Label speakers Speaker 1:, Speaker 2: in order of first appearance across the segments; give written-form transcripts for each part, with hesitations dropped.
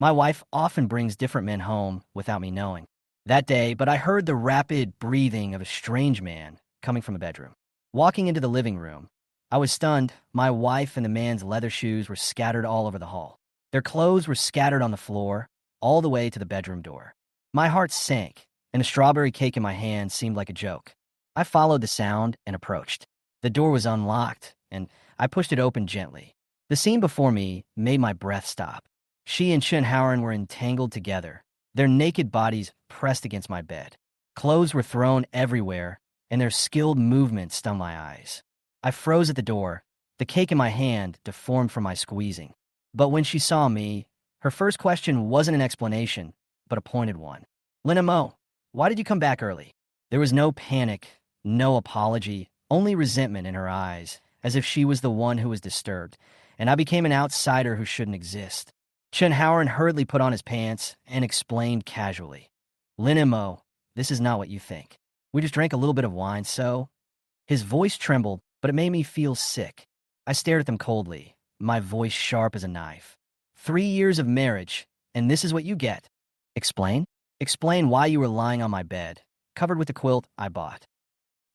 Speaker 1: My wife often brings different men home without me knowing. That day, but I heard the rapid breathing of a strange man coming from the bedroom. Walking into the living room, I was stunned. My wife and the man's leather shoes were scattered all over the hall. Their clothes were scattered on the floor, all the way to the bedroom door. My heart sank, and a strawberry cake in my hand seemed like a joke. I followed the sound and approached. The door was unlocked, and I pushed it open gently. The scene before me made my breath stop. She and Chun Howard were entangled together, their naked bodies pressed against my bed. Clothes were thrown everywhere, and their skilled movements stung my eyes. I froze at the door, the cake in my hand deformed from my squeezing. But when she saw me, her first question wasn't an explanation, but a pointed one. Lina Mo, why did you come back early? There was no panic, no apology, only resentment in her eyes, as if she was the one who was disturbed, and I became an outsider who shouldn't exist. Chun Howard hurriedly put on his pants and explained casually. Lin Mo, this is not what you think. We just drank a little bit of wine, so... His voice trembled, but it made me feel sick. I stared at them coldly, my voice sharp as a knife. 3 years of marriage, and this is what you get. Explain? Explain why you were lying on my bed, covered with the quilt I bought.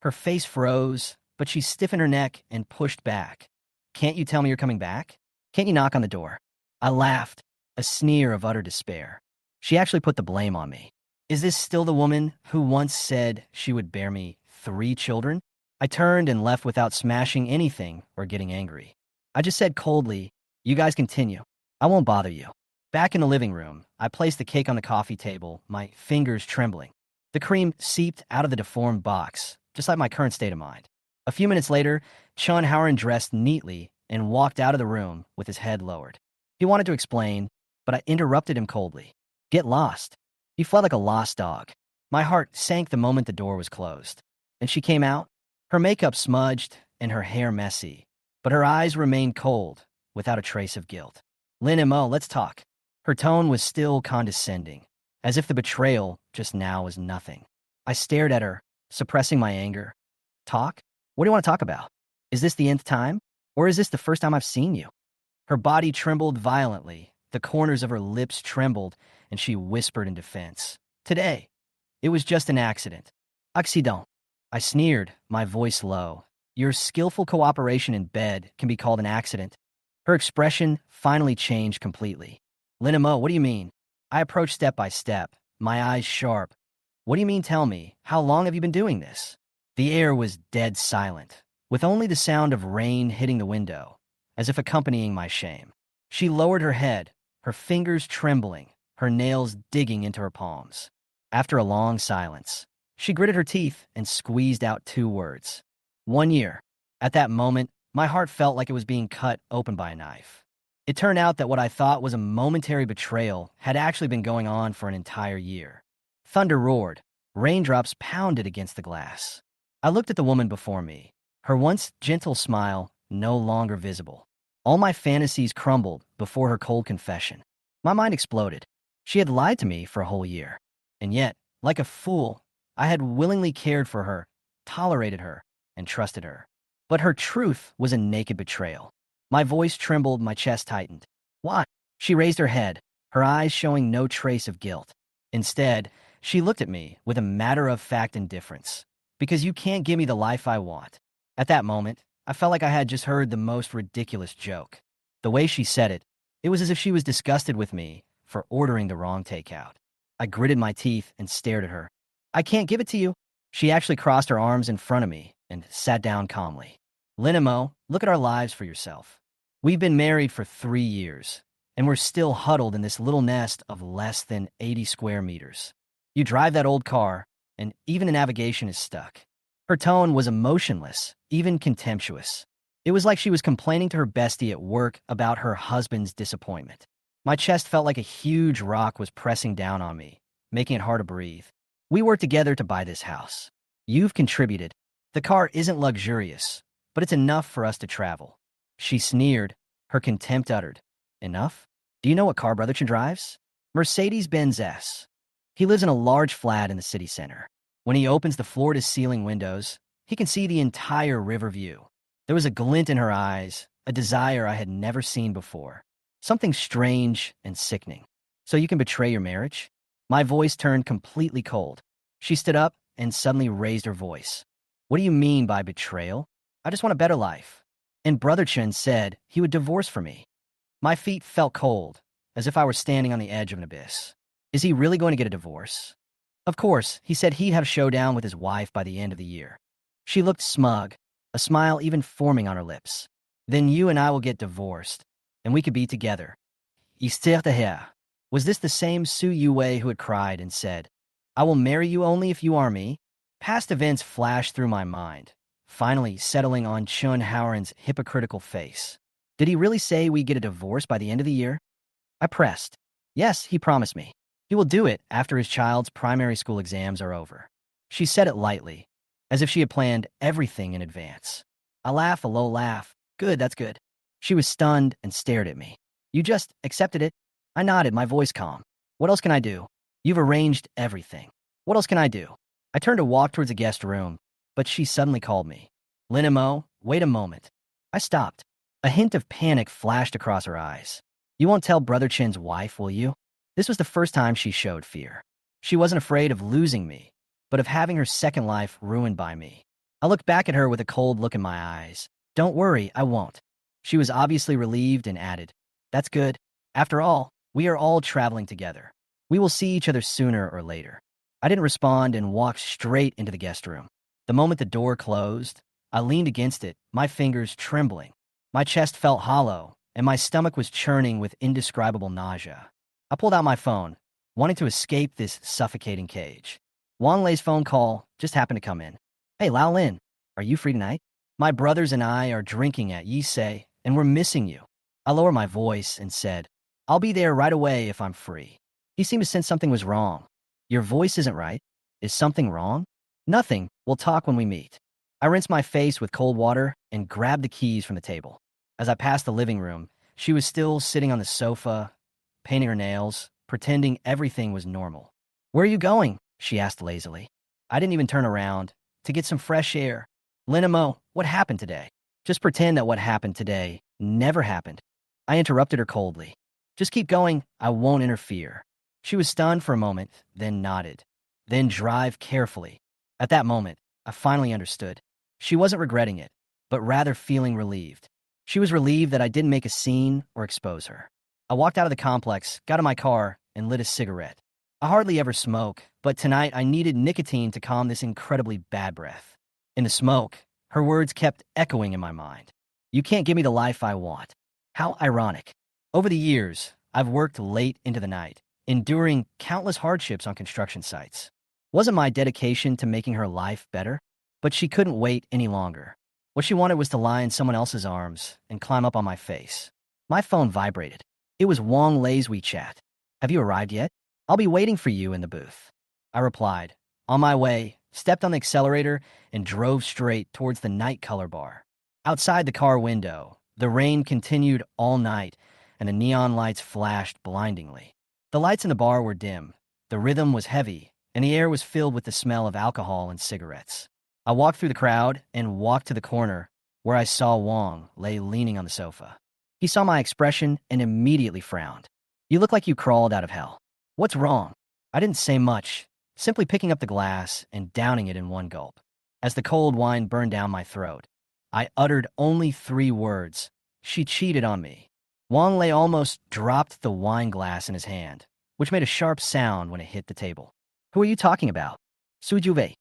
Speaker 1: Her face froze, but she stiffened her neck and pushed back. Can't you tell me you're coming back? Can't you knock on the door? I laughed, a sneer of utter despair. She actually put the blame on me. Is this still the woman who once said she would bear me 3 children? I turned and left without smashing anything or getting angry. I just said coldly, you guys continue. I won't bother you. Back in the living room, I placed the cake on the coffee table, my fingers trembling. The cream seeped out of the deformed box, just like my current state of mind. A few minutes later, Chun Howard dressed neatly and walked out of the room with his head lowered. He wanted to explain, but I interrupted him coldly. Get lost. He fled like a lost dog. My heart sank the moment the door was closed. And she came out, her makeup smudged and her hair messy, but her eyes remained cold, without a trace of guilt. Lin and Mo, let's talk. Her tone was still condescending, as if the betrayal just now was nothing. I stared at her, suppressing my anger. Talk? What do you want to talk about? Is this the nth time? Or is this the first time I've seen you? Her body trembled violently, the corners of her lips trembled, and she whispered in defense. Today. It was just an accident. Accident. I sneered, my voice low. Your skillful cooperation in bed can be called an accident. Her expression finally changed completely. Lin Mo, what do you mean? I approached step by step, my eyes sharp. What do you mean, tell me? How long have you been doing this? The air was dead silent, with only the sound of rain hitting the window, as if accompanying my shame. She lowered her head, her fingers trembling, her nails digging into her palms. After a long silence, she gritted her teeth and squeezed out 2 words. 1 year. At that moment, my heart felt like it was being cut open by a knife. It turned out that what I thought was a momentary betrayal had actually been going on for an entire year. Thunder roared. Raindrops pounded against the glass. I looked at the woman before me, her once gentle smile no longer visible. All my fantasies crumbled before her cold confession. My mind exploded. She had lied to me for a whole year. And yet, like a fool, I had willingly cared for her, tolerated her, and trusted her. But her truth was a naked betrayal. My voice trembled, my chest tightened. Why? She raised her head, her eyes showing no trace of guilt. Instead, she looked at me with a matter-of-fact indifference. Because you can't give me the life I want. At that moment, I felt like I had just heard the most ridiculous joke. The way she said it, it was as if she was disgusted with me for ordering the wrong takeout. I gritted my teeth and stared at her. I can't give it to you. She actually crossed her arms in front of me and sat down calmly. Lin and Mo, look at our lives for yourself. We've been married for 3 years, and we're still huddled in this little nest of less than 80 square meters. You drive that old car, and even the navigation is stuck. Her tone was emotionless, even contemptuous. It was like she was complaining to her bestie at work about her husband's disappointment. My chest felt like a huge rock was pressing down on me, making it hard to breathe. We worked together to buy this house. You've contributed. The car isn't luxurious, but it's enough for us to travel. She sneered, her contempt uttered. Enough? Do you know what car Brotherton drives? Mercedes-Benz S. He lives in a large flat in the city center. When he opens the floor-to-ceiling windows, he can see the entire river view. There was a glint in her eyes, a desire I had never seen before. Something strange and sickening. So you can betray your marriage? My voice turned completely cold. She stood up and suddenly raised her voice. What do you mean by betrayal? I just want a better life. And Brother Chen said he would divorce for me. My feet felt cold, as if I were standing on the edge of an abyss. Is he really going to get a divorce? Of course, he said he'd have a showdown with his wife by the end of the year. She looked smug, a smile even forming on her lips. Then you and I will get divorced, and we could be together. Istir de. Was this the same Su Yue who had cried and said, I will marry you only if you are me? Past events flashed through my mind, finally settling on Chun Howren's hypocritical face. Did he really say we'd get a divorce by the end of the year? I pressed. Yes, he promised me. He will do it after his child's primary school exams are over. She said it lightly, as if she had planned everything in advance. I laughed a low laugh. Good, that's good. She was stunned and stared at me. You just accepted it? I nodded, my voice calm. What else can I do? You've arranged everything. What else can I do? I turned to walk towards the guest room, but she suddenly called me. Linimo, wait a moment. I stopped. A hint of panic flashed across her eyes. You won't tell Brother Chin's wife, will you? This was the first time she showed fear. She wasn't afraid of losing me, but of having her second life ruined by me. I looked back at her with a cold look in my eyes. Don't worry, I won't. She was obviously relieved and added, That's good. After all, we are all traveling together. We will see each other sooner or later. I didn't respond and walked straight into the guest room. The moment the door closed, I leaned against it, my fingers trembling. My chest felt hollow, and my stomach was churning with indescribable nausea. I pulled out my phone, wanting to escape this suffocating cage. Wang Lei's phone call just happened to come in. Hey, Lao Lin, are you free tonight? My brothers and I are drinking at Yisei, and we're missing you. I lowered my voice and said, I'll be there right away if I'm free. He seemed to sense something was wrong. Your voice isn't right. Is something wrong? Nothing. We'll talk when we meet. I rinsed my face with cold water and grabbed the keys from the table. As I passed the living room, she was still sitting on the sofa, painting her nails, pretending everything was normal. Where are you going? She asked lazily. I didn't even turn around. To get some fresh air. Linimo, what happened today? Just pretend that what happened today never happened. I interrupted her coldly. Just keep going. I won't interfere. She was stunned for a moment, then nodded. Then drive carefully. At that moment, I finally understood. She wasn't regretting it, but rather feeling relieved. She was relieved that I didn't make a scene or expose her. I walked out of the complex, got in my car, and lit a cigarette. I hardly ever smoke, but tonight I needed nicotine to calm this incredibly bad breath. In the smoke, her words kept echoing in my mind. You can't give me the life I want. How ironic. Over the years, I've worked late into the night, enduring countless hardships on construction sites. Wasn't my dedication to making her life better? But she couldn't wait any longer. What she wanted was to lie in someone else's arms and climb up on my face. My phone vibrated. It was Wang Lei's WeChat. Have you arrived yet? I'll be waiting for you in the booth. I replied. On my way, stepped on the accelerator and drove straight towards the night color bar. Outside the car window, the rain continued all night and the neon lights flashed blindingly. The lights in the bar were dim, the rhythm was heavy, and the air was filled with the smell of alcohol and cigarettes. I walked through the crowd and walked to the corner where I saw Wang lay leaning on the sofa. He saw my expression and immediately frowned. You look like you crawled out of hell. What's wrong? I didn't say much, simply picking up the glass and downing it in one gulp. As the cold wine burned down my throat, I uttered only 3 words. She cheated on me. Wang Lei almost dropped the wine glass in his hand, which made a sharp sound when it hit the table. Who are you talking about? Su Juve.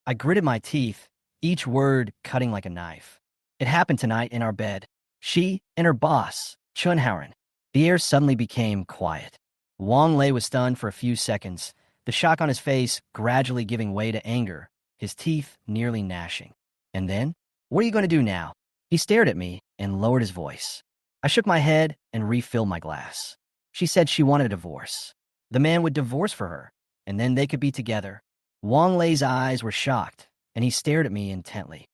Speaker 1: I gritted my teeth, each word cutting like a knife. It happened tonight in our bed. She and her boss, Chun Howren. The air suddenly became quiet. Wang Lei was stunned for a few seconds, the shock on his face gradually giving way to anger, his teeth nearly gnashing. And then, what are you going to do now? He stared at me and lowered his voice. I shook my head and refilled my glass. She said she wanted a divorce. The man would divorce for her, and then they could be together. Wang Lei's eyes were shocked, and he stared at me intently.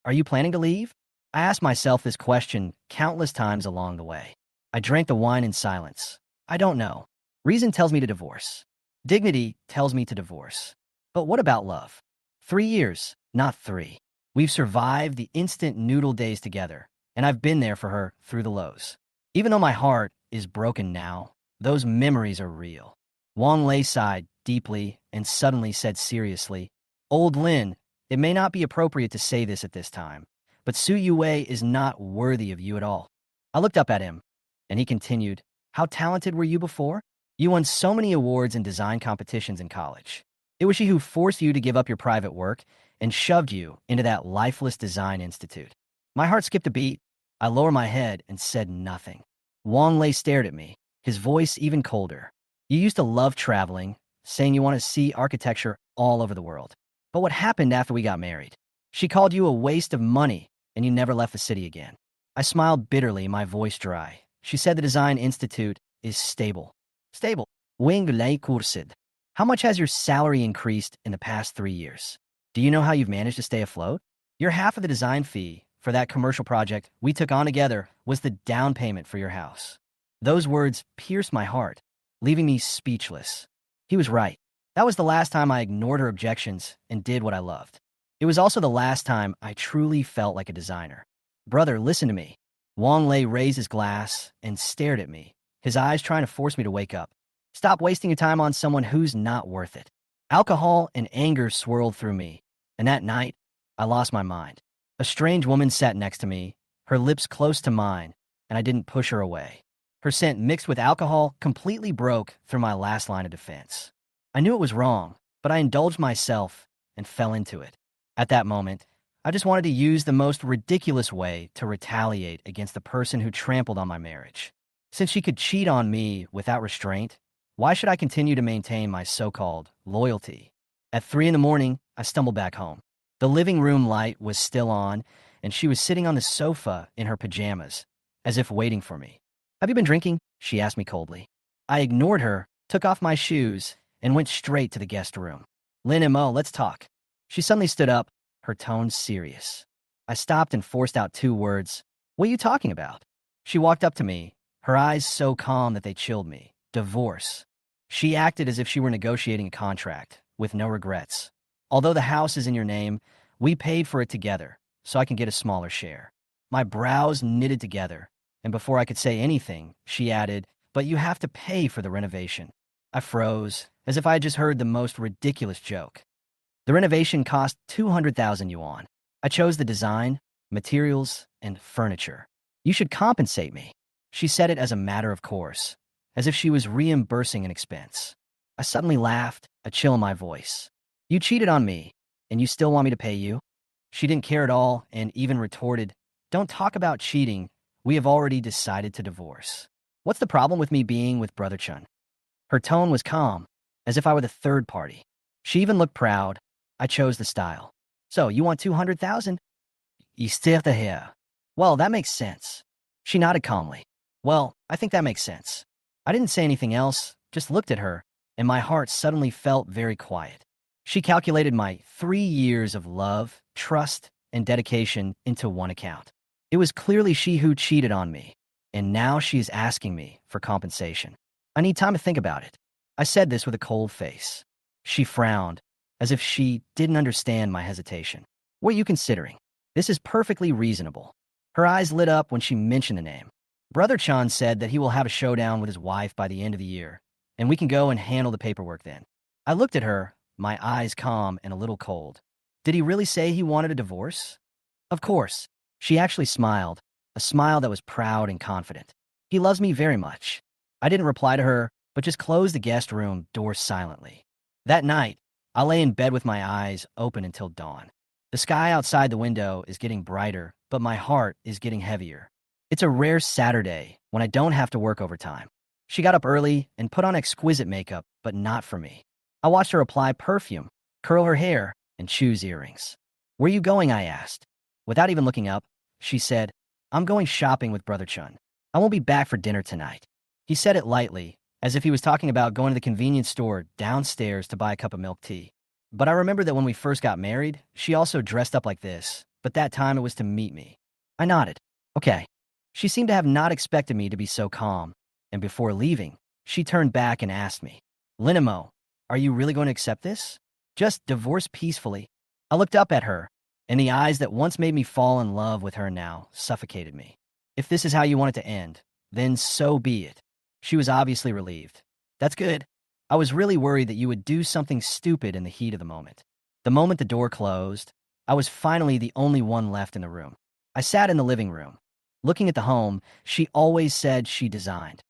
Speaker 1: Are you planning to leave? I asked myself this question countless times along the way. I drank the wine in silence. I don't know. Reason tells me to divorce. Dignity tells me to divorce. But what about love? 3 years, not 3. We've survived the instant noodle days together, and I've been there for her through the lows. Even though my heart is broken now, Those memories are real. Wang Lei sighed deeply and suddenly said seriously, Old Lin, it may not be appropriate to say this at this time, but Su Yue is not worthy of you at all. I looked up at him, and he continued, How talented were you before? You won so many awards and design competitions in college. It was she who forced you to give up your private work and shoved you into that lifeless design institute. My heart skipped a beat. I lowered my head and said nothing. Wang Lei stared at me, his voice even colder. You used to love traveling, saying you want to see architecture all over the world. But what happened after we got married? She called you a waste of money, and you never left the city again. I smiled bitterly, my voice dry. She said the Design Institute is stable. Stable. Wing lei kursid. How much has your salary increased in the past 3 years? Do you know how you've managed to stay afloat? Your half of the design fee for that commercial project we took on together was the down payment for your house. Those words pierced my heart, leaving me speechless. He was right. That was the last time I ignored her objections and did what I loved. It was also the last time I truly felt like a designer. Brother, listen to me. Wang Lei raised his glass and stared at me, his eyes trying to force me to wake up. Stop wasting your time on someone who's not worth it. Alcohol and anger swirled through me, and that night, I lost my mind. A strange woman sat next to me, her lips close to mine, and I didn't push her away. Her scent mixed with alcohol completely broke through my last line of defense. I knew it was wrong, but I indulged myself and fell into it. At that moment, I just wanted to use the most ridiculous way to retaliate against the person who trampled on my marriage. Since she could cheat on me without restraint, why should I continue to maintain my so-called loyalty? At 3 a.m, I stumbled back home. The living room light was still on, and she was sitting on the sofa in her pajamas, as if waiting for me. Have you been drinking? She asked me coldly. I ignored her, took off my shoes, and went straight to the guest room. Lin and Mo, let's talk. She suddenly stood up, her tone serious. I stopped and forced out 2 words. What are you talking about? She walked up to me, her eyes so calm that they chilled me. Divorce. She acted as if she were negotiating a contract, with no regrets. Although the house is in your name, we paid for it together, so I can get a smaller share. My brows knitted together, and before I could say anything, she added, but you have to pay for the renovation. I froze, as if I had just heard the most ridiculous joke. The renovation cost 200,000 yuan. I chose the design, materials, and furniture. You should compensate me. She said it as a matter of course, as if she was reimbursing an expense. I suddenly laughed, a chill in my voice. You cheated on me, and you still want me to pay you? She didn't care at all and even retorted, Don't talk about cheating. We have already decided to divorce. What's the problem with me being with Brother Chun? Her tone was calm, as if I were the third party. She even looked proud. I chose the style. So, you want 200,000? You still the hair. Well, that makes sense. She nodded calmly. Well, I think that makes sense. I didn't say anything else, just looked at her, and my heart suddenly felt very quiet. She calculated my 3 years of love, trust, and dedication into one account. It was clearly she who cheated on me, and now she is asking me for compensation. I need time to think about it. I said this with a cold face. She frowned, as if she didn't understand my hesitation. What are you considering? This is perfectly reasonable. Her eyes lit up when she mentioned the name. Brother Chan said that he will have a showdown with his wife by the end of the year, and we can go and handle the paperwork then. I looked at her, my eyes calm and a little cold. Did he really say he wanted a divorce? Of course. She actually smiled, a smile that was proud and confident. He loves me very much. I didn't reply to her, but just closed the guest room door silently. That night, I lay in bed with my eyes open until dawn. The sky outside the window is getting brighter, but my heart is getting heavier. It's a rare Saturday when I don't have to work overtime. She got up early and put on exquisite makeup, but not for me. I watched her apply perfume, curl her hair, and choose earrings. Where are you going? I asked. Without even looking up, she said, I'm going shopping with Brother Chun. I won't be back for dinner tonight. He said it lightly, as if he was talking about going to the convenience store downstairs to buy a cup of milk tea. But I remember that when we first got married, she also dressed up like this, but that time it was to meet me. I nodded. Okay. She seemed to have not expected me to be so calm, and before leaving, she turned back and asked me, Linimo, are you really going to accept this? Just divorce peacefully. I looked up at her, and the eyes that once made me fall in love with her now suffocated me. If this is how you want it to end, then so be it. She was obviously relieved. That's good. I was really worried that you would do something stupid in the heat of the moment. The moment the door closed, I was finally the only one left in the room. I sat in the living room, looking at the home she always said she designed.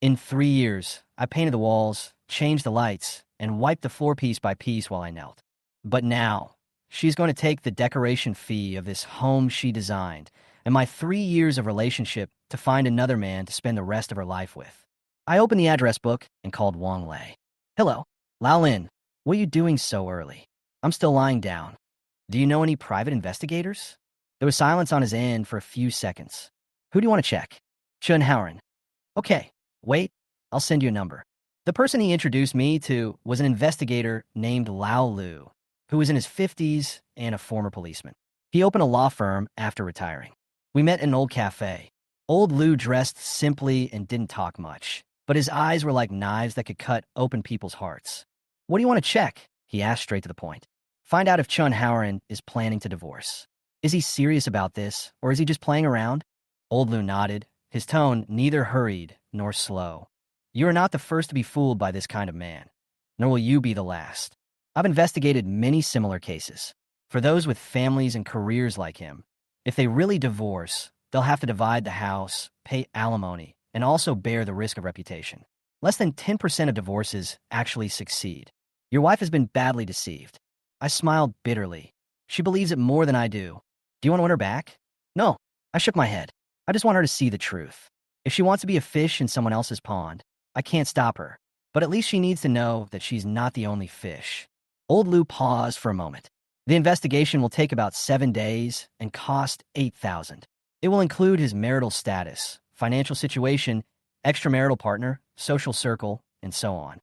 Speaker 1: In 3 years, I painted the walls, changed the lights, and wiped the floor piece by piece while I knelt. But now, she's going to take the decoration fee of this home she designed and my 3 years of relationship to find another man to spend the rest of her life with. I opened the address book and called Wang Lei. Hello, Lao Lin. What are you doing so early? I'm still lying down. Do you know any private investigators? There was silence on his end for a few seconds. Who do you want to check? Chun Howren. Okay, wait, I'll send you a number. The person he introduced me to was an investigator named Lao Lu, who was in his 50s and a former policeman. He opened a law firm after retiring. We met in an old cafe. Old Lu dressed simply and didn't talk much, but his eyes were like knives that could cut open people's hearts. What do you want to check? He asked straight to the point. Find out if Chun Howren is planning to divorce. Is he serious about this, or is he just playing around? Old Lu nodded, his tone neither hurried nor slow. You are not the first to be fooled by this kind of man, nor will you be the last. I've investigated many similar cases. For those with families and careers like him, if they really divorce, they'll have to divide the house, pay alimony, and also bear the risk of reputation. Less than 10% of divorces actually succeed. Your wife has been badly deceived. I smiled bitterly. She believes it more than I do. Do you want to win her back? No. I shook my head. I just want her to see the truth. If she wants to be a fish in someone else's pond, I can't stop her. But at least she needs to know that she's not the only fish. Old Lou paused for a moment. The investigation will take about 7 days and cost $8,000. It will include his marital status, financial situation, extramarital partner, social circle, and so on.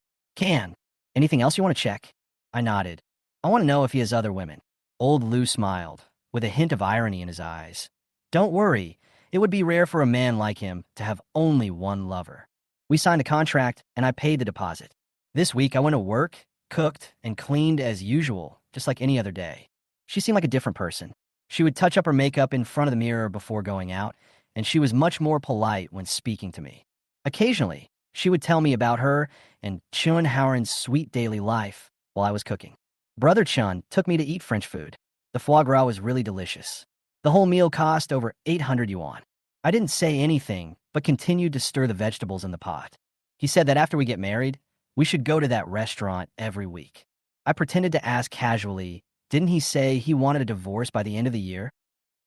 Speaker 1: Anything else you want to check? I nodded. I want to know if he has other women. Old Lou smiled, with a hint of irony in his eyes. Don't worry, it would be rare for a man like him to have only one lover. We signed a contract, and I paid the deposit. This week I went to work, cooked, and cleaned as usual, just like any other day. She seemed like a different person. She would touch up her makeup in front of the mirror before going out, and she was much more polite when speaking to me. Occasionally, she would tell me about her and Chun Howren's sweet daily life while I was cooking. Brother Chun took me to eat French food. The foie gras was really delicious. The whole meal cost over 800 yuan. I didn't say anything, but continued to stir the vegetables in the pot. He said that after we get married, we should go to that restaurant every week. I pretended to ask casually, didn't he say he wanted a divorce by the end of the year?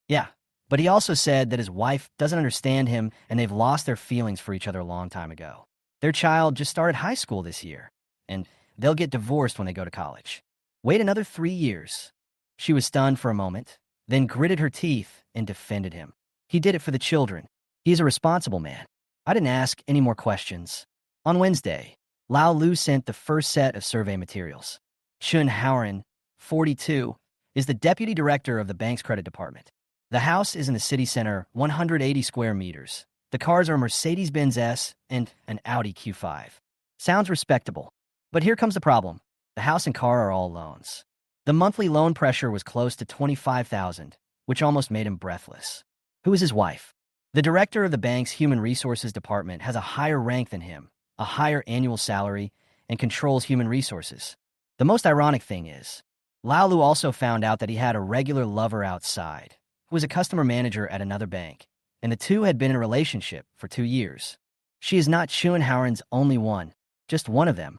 Speaker 1: Yeah, but he also said that his wife doesn't understand him and they've lost their feelings for each other a long time ago. Their child just started high school this year, and they'll get divorced when they go to college. Wait another 3 years. She was stunned for a moment, then gritted her teeth and defended him. He did it for the children. He is a responsible man. I didn't ask any more questions. On Wednesday, Lao Lu sent the first set of survey materials. Chun Howren, 42, is the deputy director of the bank's credit department. The house is in the city center, 180 square meters. The cars are a Mercedes-Benz S and an Audi Q5. Sounds respectable. But here comes the problem. The house and car are all loans. The monthly loan pressure was close to 25,000, which almost made him breathless. Who is his wife? The director of the bank's human resources department has a higher rank than him, a higher annual salary, and controls human resources. The most ironic thing is, Lao Lu also found out that he had a regular lover outside, who was a customer manager at another bank, and the two had been in a relationship for 2 years. She is not Chun Howren's only one, just one of them.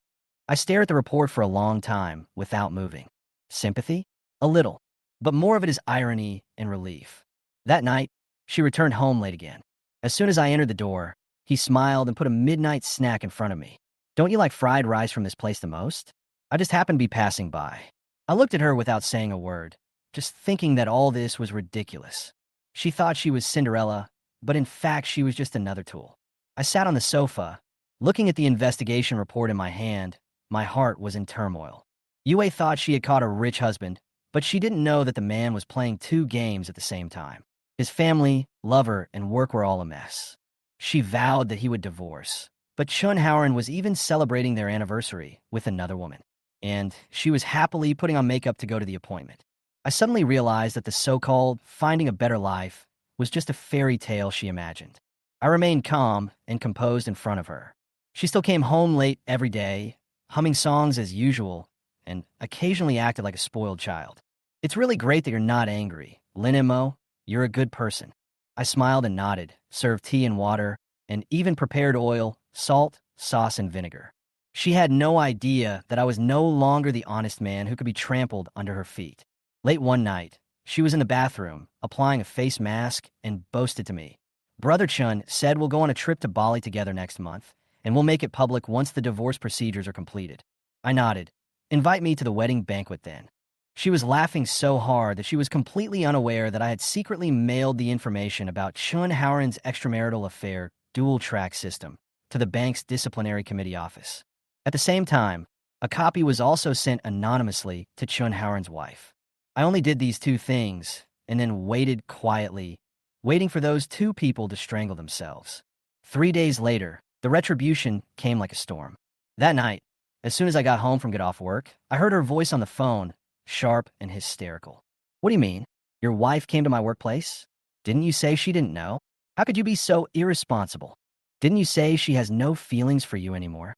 Speaker 1: I stare at the report for a long time without moving. Sympathy? A little, but more of it is irony and relief. That night, she returned home late again. As soon as I entered the door, he smiled and put a midnight snack in front of me. Don't you like fried rice from this place the most? I just happened to be passing by. I looked at her without saying a word, just thinking that all this was ridiculous. She thought she was Cinderella, but in fact she was just another tool. I sat on the sofa, looking at the investigation report in my hand. My heart was in turmoil. Yue thought she had caught a rich husband, but she didn't know that the man was playing 2 games at the same time. His family, lover, and work were all a mess. She vowed that he would divorce, but Chun Howren was even celebrating their anniversary with another woman, and she was happily putting on makeup to go to the appointment. I suddenly realized that the so-called finding a better life was just a fairy tale she imagined. I remained calm and composed in front of her. She still came home late every day, humming songs as usual, and occasionally acted like a spoiled child. It's really great that you're not angry. Lin and Mo, you're a good person. I smiled and nodded, served tea and water, and even prepared oil, salt, sauce, and vinegar. She had no idea that I was no longer the honest man who could be trampled under her feet. Late one night, she was in the bathroom, applying a face mask, and boasted to me. Brother Chun said we'll go on a trip to Bali together next month, and we'll make it public once the divorce procedures are completed. I nodded. Invite me to the wedding banquet then. She was laughing so hard that she was completely unaware that I had secretly mailed the information about Chun Howren's extramarital affair dual-track system to the bank's disciplinary committee office. At the same time, a copy was also sent anonymously to Chun Howren's wife. I only did these two things and then waited quietly, waiting for those two people to strangle themselves. 3 days later, the retribution came like a storm. That night, as soon as I got home from get off work, I heard her voice on the phone, sharp and hysterical. What do you mean? Your wife came to my workplace? Didn't you say she didn't know? How could you be so irresponsible? Didn't you say she has no feelings for you anymore?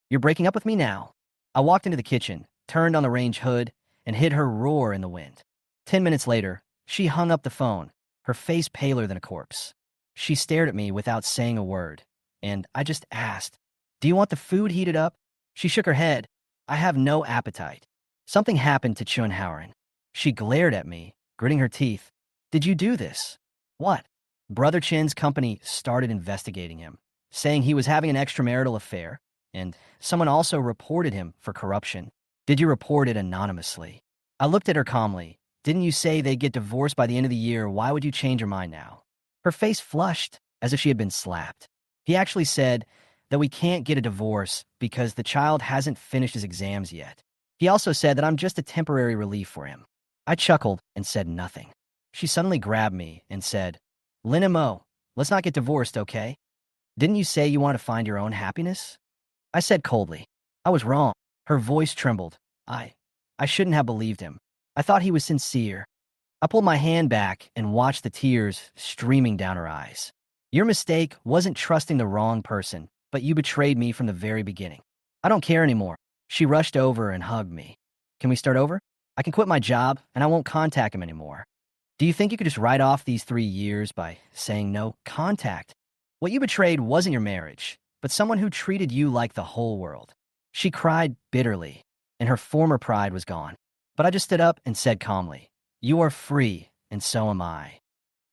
Speaker 1: You're breaking up with me now. I walked into the kitchen, turned on the range hood, and hid her roar in the wind. 10 minutes later, she hung up the phone, her face paler than a corpse. She stared at me without saying a word, and I just asked, "Do you want the food heated up?" She shook her head. "I have no appetite." Something happened to Chun Howren. She glared at me, gritting her teeth. "Did you do this?" "What?" Brother Chin's company started investigating him, saying he was having an extramarital affair, and someone also reported him for corruption. "Did you report it anonymously?" I looked at her calmly. "Didn't you say they'd get divorced by the end of the year? Why would you change your mind now?" Her face flushed, as if she had been slapped. "He actually said that we can't get a divorce because the child hasn't finished his exams yet. He also said that I'm just a temporary relief for him." I chuckled and said nothing. She suddenly grabbed me and said, "Lin and Mo, let's not get divorced, okay? Didn't you say you wanted to find your own happiness?" I said coldly, "I was wrong." Her voice trembled. I shouldn't have believed him. I thought he was sincere." I pulled my hand back and watched the tears streaming down her eyes. "Your mistake wasn't trusting the wrong person, but you betrayed me from the very beginning. I don't care anymore." She rushed over and hugged me. "Can we start over? I can quit my job, and I won't contact him anymore." "Do you think you could just write off these 3 years by saying no contact? What you betrayed wasn't your marriage, but someone who treated you like the whole world." She cried bitterly, and her former pride was gone. But I just stood up and said calmly, "You are free, and so am I."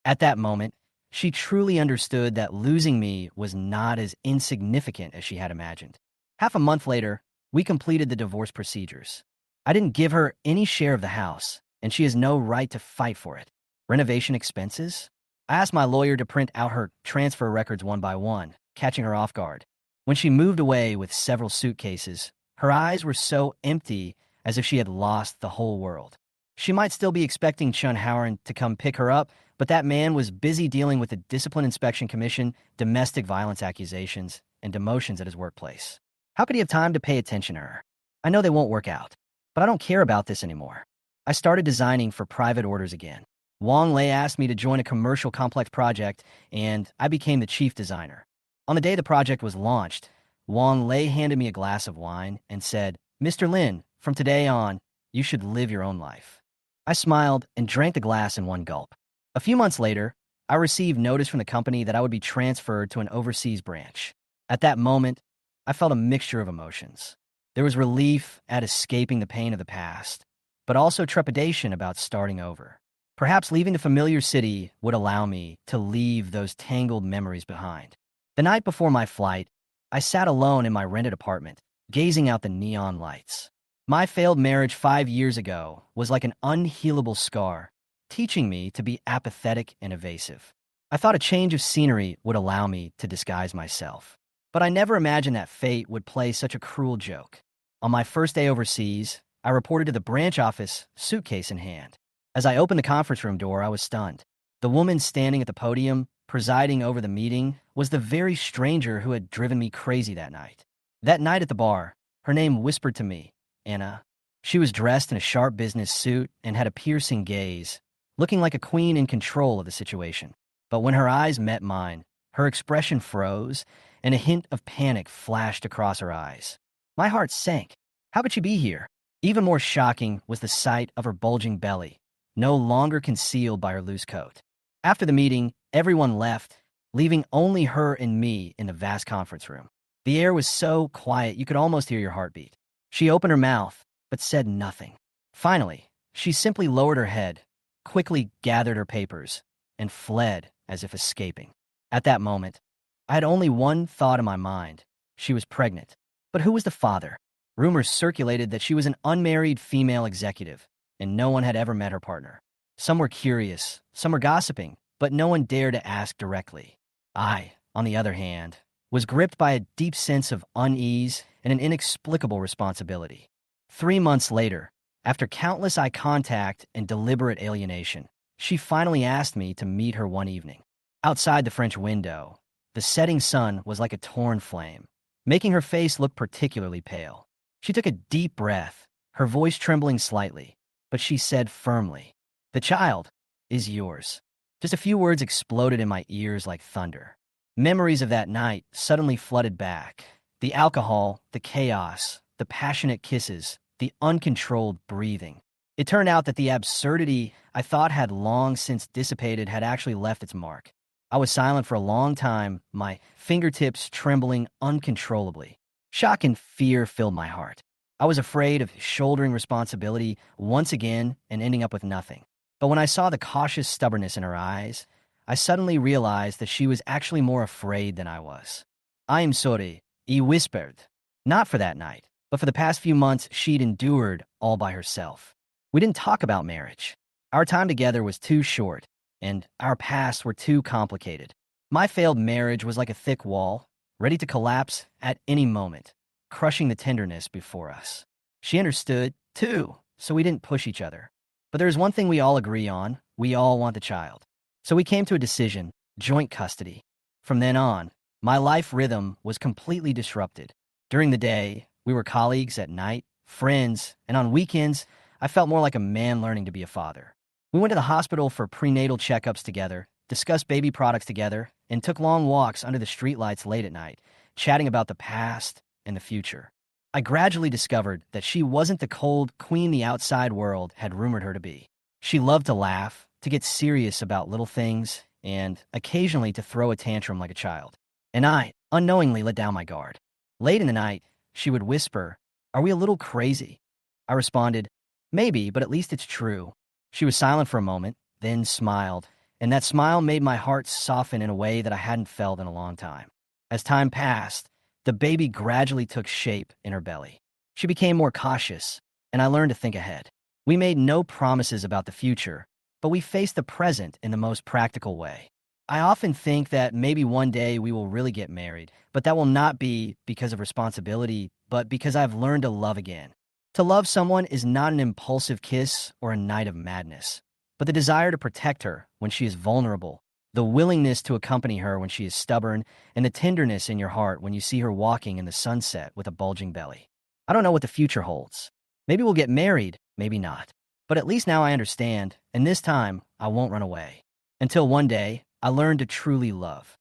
Speaker 1: At that moment, she truly understood that losing me was not as insignificant as she had imagined. Half a month later, we completed the divorce procedures. I didn't give her any share of the house, and she has no right to fight for it. Renovation expenses? I asked my lawyer to print out her transfer records one by one, catching her off guard. When she moved away with several suitcases, her eyes were so empty as if she had lost the whole world. She might still be expecting Chun Howren to come pick her up, but that man was busy dealing with the Discipline Inspection Commission, domestic violence accusations, and demotions at his workplace. How could he have time to pay attention to her? I know they won't work out, but I don't care about this anymore. I started designing for private orders again. Wang Lei asked me to join a commercial complex project, and I became the chief designer. On the day the project was launched, Wang Lei handed me a glass of wine and said, "Mr. Lin, from today on, you should live your own life." I smiled and drank the glass in one gulp. A few months later, I received notice from the company that I would be transferred to an overseas branch. At that moment, I felt a mixture of emotions. There was relief at escaping the pain of the past, but also trepidation about starting over. Perhaps leaving the familiar city would allow me to leave those tangled memories behind. The night before my flight, I sat alone in my rented apartment, gazing out the neon lights. My failed marriage 5 years ago was like an unhealable scar, teaching me to be apathetic and evasive. I thought a change of scenery would allow me to disguise myself. But I never imagined that fate would play such a cruel joke. On my first day overseas, I reported to the branch office, suitcase in hand. As I opened the conference room door, I was stunned. The woman standing at the podium, presiding over the meeting, was the very stranger who had driven me crazy that night. That night at the bar, her name whispered to me, Anna. She was dressed in a sharp business suit and had a piercing gaze, looking like a queen in control of the situation. But when her eyes met mine, her expression froze, and a hint of panic flashed across her eyes. My heart sank. How could she be here? Even more shocking was the sight of her bulging belly, no longer concealed by her loose coat. After the meeting, everyone left, leaving only her and me in the vast conference room. The air was so quiet you could almost hear your heartbeat. She opened her mouth, but said nothing. Finally, she simply lowered her head, quickly gathered her papers, and fled as if escaping. At that moment, I had only one thought in my mind. She was pregnant. But who was the father? Rumors circulated that she was an unmarried female executive, and no one had ever met her partner. Some were curious, some were gossiping, but no one dared to ask directly. I, on the other hand, was gripped by a deep sense of unease and an inexplicable responsibility. 3 months later, after countless eye contact and deliberate alienation, she finally asked me to meet her one evening. Outside the French window, the setting sun was like a torn flame, making her face look particularly pale. She took a deep breath, her voice trembling slightly, but she said firmly, "The child is yours." Just a few words exploded in my ears like thunder. Memories of that night suddenly flooded back. The alcohol, the chaos, the passionate kisses, the uncontrolled breathing. It turned out that the absurdity I thought had long since dissipated had actually left its mark. I was silent for a long time, my fingertips trembling uncontrollably. Shock and fear filled my heart. I was afraid of shouldering responsibility once again and ending up with nothing. But when I saw the cautious stubbornness in her eyes, I suddenly realized that she was actually more afraid than I was. "I am sorry," he whispered. Not for that night, but for the past few months she'd endured all by herself. We didn't talk about marriage. Our time together was too short, and our pasts were too complicated. My failed marriage was like a thick wall, ready to collapse at any moment, crushing the tenderness before us. She understood, too, so we didn't push each other. But there's one thing we all agree on: we all want the child. So we came to a decision: joint custody. From then on, my life rhythm was completely disrupted. During the day, we were colleagues; at night, friends, and on weekends, I felt more like a man learning to be a father. We went to the hospital for prenatal checkups together, discussed baby products together, and took long walks under the streetlights late at night, chatting about the past and the future. I gradually discovered that she wasn't the cold queen the outside world had rumored her to be. She loved to laugh, to get serious about little things, and occasionally to throw a tantrum like a child. And I, unknowingly, let down my guard. Late in the night, she would whisper, "Are we a little crazy?" I responded, "Maybe, but at least it's true." She was silent for a moment, then smiled, and that smile made my heart soften in a way that I hadn't felt in a long time. As time passed, the baby gradually took shape in her belly. She became more cautious, and I learned to think ahead. We made no promises about the future, but we faced the present in the most practical way. I often think that maybe one day we will really get married, but that will not be because of responsibility, but because I've learned to love again. To love someone is not an impulsive kiss or a night of madness, but the desire to protect her when she is vulnerable, the willingness to accompany her when she is stubborn, and the tenderness in your heart when you see her walking in the sunset with a bulging belly. I don't know what the future holds. Maybe we'll get married, maybe not. But at least now I understand, and this time I won't run away. Until one day, I learned to truly love.